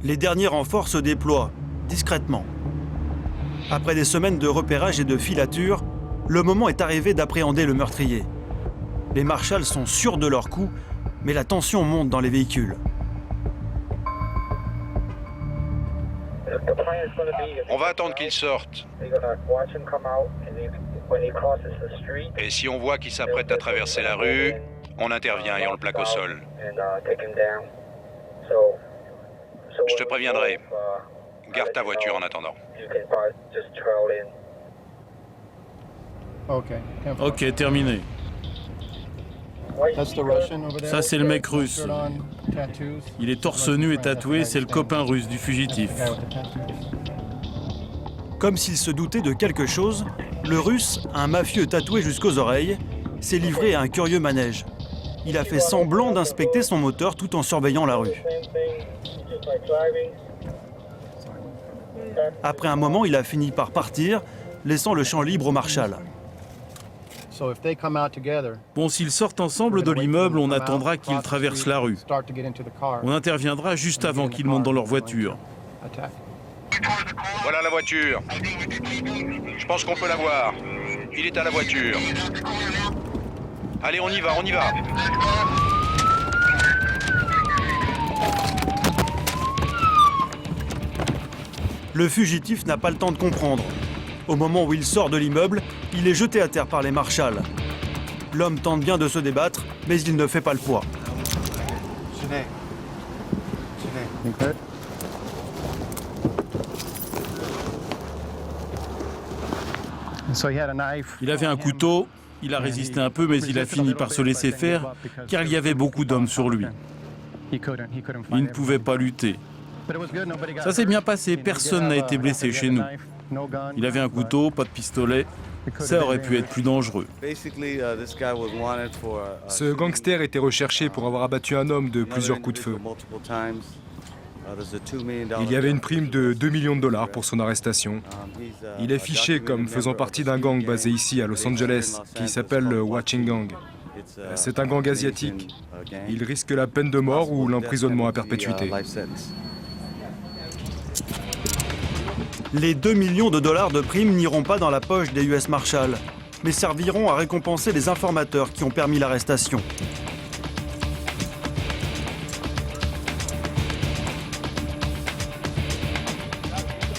Les derniers renforts se déploient, discrètement. Après des semaines de repérage et de filature, le moment est arrivé d'appréhender le meurtrier. Les marshals sont sûrs de leur coup, mais la tension monte dans les véhicules. On va attendre qu'il sorte. Et si on voit qu'il s'apprête à traverser la rue, on intervient et on le plaque au sol. Je te préviendrai. Garde ta voiture en attendant. Ok, terminé. Ça, c'est le mec russe. Il est torse nu et tatoué, c'est le copain russe du fugitif. Comme s'il se doutait de quelque chose, le Russe, un mafieux tatoué jusqu'aux oreilles, s'est livré à un curieux manège. Il a fait semblant d'inspecter son moteur tout en surveillant la rue. Après un moment, il a fini par partir, laissant le champ libre au marshal. Bon, s'ils sortent ensemble de l'immeuble, on attendra qu'ils traversent la rue. On interviendra juste avant qu'ils montent dans leur voiture. Voilà la voiture. Je pense qu'on peut la voir. Il est à la voiture. Allez, on y va, on y va. Le fugitif n'a pas le temps de comprendre. Au moment où il sort de l'immeuble, il est jeté à terre par les marshals. L'homme tente bien de se débattre, mais il ne fait pas le poids. Il avait un couteau, il a résisté un peu, mais il a fini par se laisser faire, car il y avait beaucoup d'hommes sur lui. Il ne pouvait pas lutter. Ça s'est bien passé, personne n'a été blessé chez nous. Il avait un couteau, pas de pistolet. Ça aurait pu être plus dangereux. Ce gangster était recherché pour avoir abattu un homme de plusieurs coups de feu. Il y avait une prime de 2 millions de dollars pour son arrestation. Il est fiché comme faisant partie d'un gang basé ici à Los Angeles qui s'appelle le Watching Gang. C'est un gang asiatique. Il risque la peine de mort ou l'emprisonnement à perpétuité. Les 2 millions de dollars de primes n'iront pas dans la poche des US Marshals, mais serviront à récompenser les informateurs qui ont permis l'arrestation.